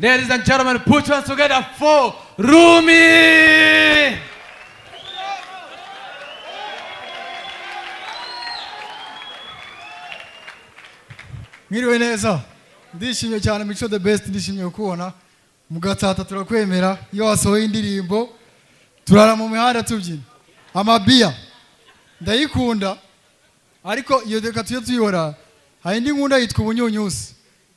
Ladies and gentlemen, put your hands together for Rumi! Mwiriwe neza. Ndishimye cyane Mico the best, ndishimye kubona mugatata turakwemera iyo wasohoye indirimbo turara mu mihanda tubyina amabia ndayikunda ariko iyo deka tuye tuyora hari indi nkunda yitwa ubunyunyusi.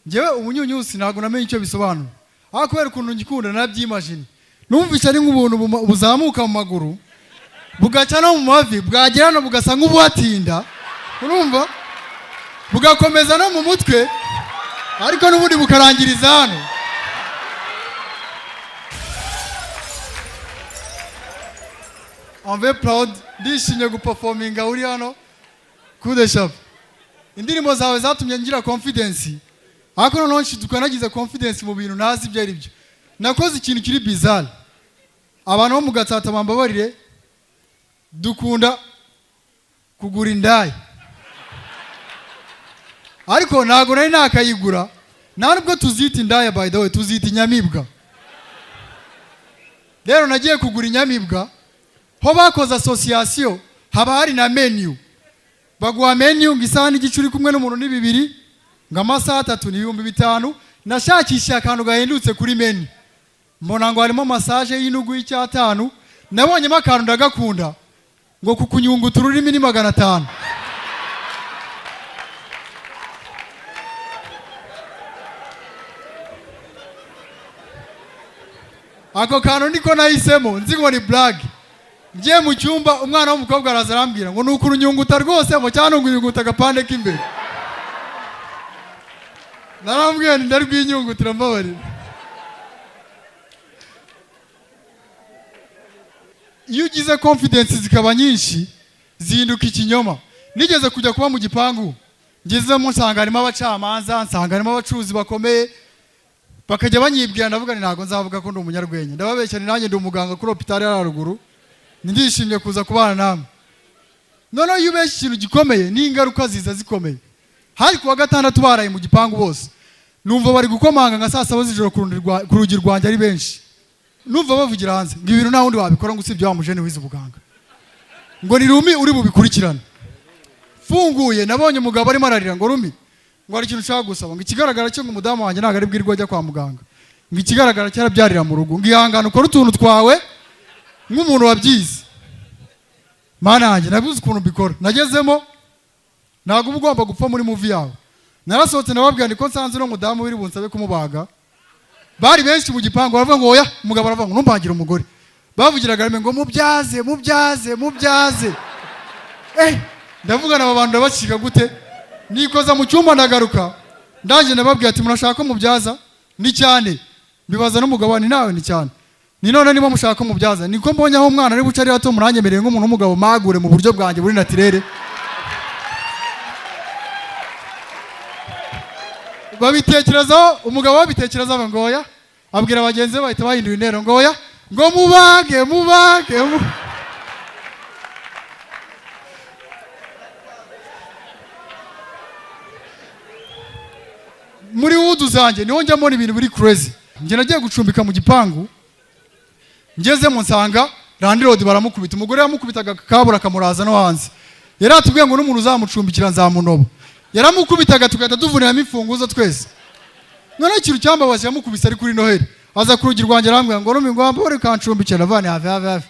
Ngewe ubunyunyusi ntago namenye icyo bisobanura ariko kubera ukuntu ngikunda nabyimagine numvisha ari nk'ubuntu buzamuka mu maguru bugaca no mu mavi bwagera no bugasa nk'ubuhatinda urumva bugakomeza no mu mutwe ariko n'ubundi bukarangiriza hano. I'm very proud ndishimye guperforminga uri hano kude shop. Indirimbo zawe zatumye ngira confidence ariko noneho nshiduka nagize confidence mu bintu nazi ibyo ari byo. Nakoze ikintu kiri bizarre. Abantu bo mu Gatsata bambabarire dukunda kugura indaya ariko ntago nari nakayigura nta nubwo tuzita indaya by the way tuzita inyamibwa. Rero nagiye kugura inyamibwa ho bakoze association haba hari na menu baguha menu ngisana n'igicuri kumwe n'umuntu ni bibiri ngamasaha 3 ni 5,000 nashakisha akantu gahindutse kuri menu mbona ngo harimo massage y'inugu y'Icyatanu nabonyemo akantu ndagakunda ngo kukunyungu tururimi ni 500. Ako kantu niko nahisemo nzi ngo ni black. Ngiye mu cyumba umwana w'umukobwa araza arambwira ngo nuko urunyunguta rwose mu cyane ngo unyunguta agapande k'imbere. Narambwiye ndarwinyungutira mbabarira. Iyo ugize confidence zikaba nyinshi zihinduka ikinyoma. Nigeze kujya kuba mu gipangu ngezemo nsanga harimo abacamanza nsanga harimo abacuruzi bakomeye bakajya banyibwira ndavuga ni ntago nzavuga ko ndi umunyarwenya ndababeshya ni nanjye ndi umuganga kuri hospital ya Ruguru ndishimye kuza kubana namwe. None iyo ubeshye ikintu gikomeye ni ingaruka ziza zikomeye. Hari kuwa gatandatu baraye mu gipangu bose numva bari gukomanga nka saa 7 z'ijoro ku rugi rwanjye ari benshi numva bavugira hanze ngo ibintu nta wundi wabikora ngo usibye wa mujene wize ubuganga ngo ni Rumi uri bubikurikirana. Funguye nabonye umugabo arimo ararira ngo Rumi ngo ari ikintu ushaka gusaba ngo ikigaragara cyo ngo umudamu wanjye ntago ari bwirwa ajya kwa muganga ngo ikigaragara cyarabyarira mu rugo ngo ihangana ukora utuntu twawe nk'umuntu wabyize. Mana yanjye nabuze ukuntu bikora nagezemo ntago uba ugomba gupfa muri movie yawe. Narasohotse nababwira niko nsanze no mudamu biri bunsabe kumubaga bari benshi mu gipangu baravuga ngo oya umugabo aravuga ngo numbangira umugore bavugiraga ngo mubyaze ndavuga naba bantu ndabacika gute nikoza mu cyumba ndagaruka ndaje nababwira ati murashaka ko mubyaza ni cyane bibaza n'umugabo ni nawe ni cyane ni none niba mushaka ko mubyaza niko mbonye aho umwana ari bucari hato muranyemereye nk'umuntu w'umugabo magure mu buryo bwanjye buri naturere babitekerezaho umugabo babitekerezaho ngo oya abwira abagenzi be bahita bahindura intero ngo oya ngo mubage muri wudu zanjye niho njya mbona ibintu biri crazy. Njye nagiye gucumbika mu gipangu ngeze mu nsanga Randi Road baramukubita umugore yamukubitaga kabura kamuraza no hanze yaratubwiye ngo n'umuntu uzamucumbikira nzamunoba yaramukubitaga tugahita tuvuniramo imfunguzo twese. None ikintu cyambabaje yamukubise ari kuri Noheli aza kurugi rwanjye arambwira ngo Rumi ngwamba uri kancumbikira avane hafi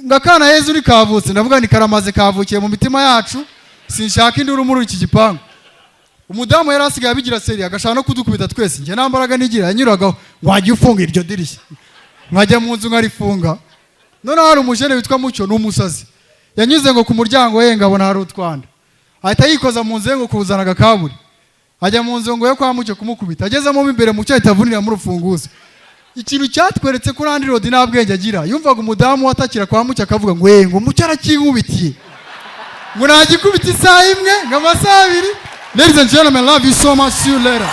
ngakana Yezu uri kavutse ndavuga ni karamaze kavukiye mu mitima yacu sinshaka induru muri iki gipangu. Umudamu yari asigaye abigira seri agashaka no kudukubita twese nge nambaraga nigira yanyuragaho wagiye ufunga iryo dirishya nkajya mu nzu nkarifunga. None hari umujene witwa Mucyo n'umusazi yanyuze ngo ku muryango ye ngabona hari utwanda ahita yikoza mu nzu ngo kuzana agakaburi ajya mu nzu ngo yo kwa Mucyo kumukubita agezemo imbere Mucyo ahita avunira mu rufunguzo. Ikintu cyatweretse ko Randi Road nta bwenge agira yumvaga umudamu watakira kwa Mucyo akavuga ngo Mucyo arakinkubitiye ngo nagikubita isaha imwe ngamasaha 2. Ladies and gentlemen, love you so much. See you later.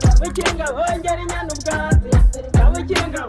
Kabukinga hongera inyana ubwatsi kabukinga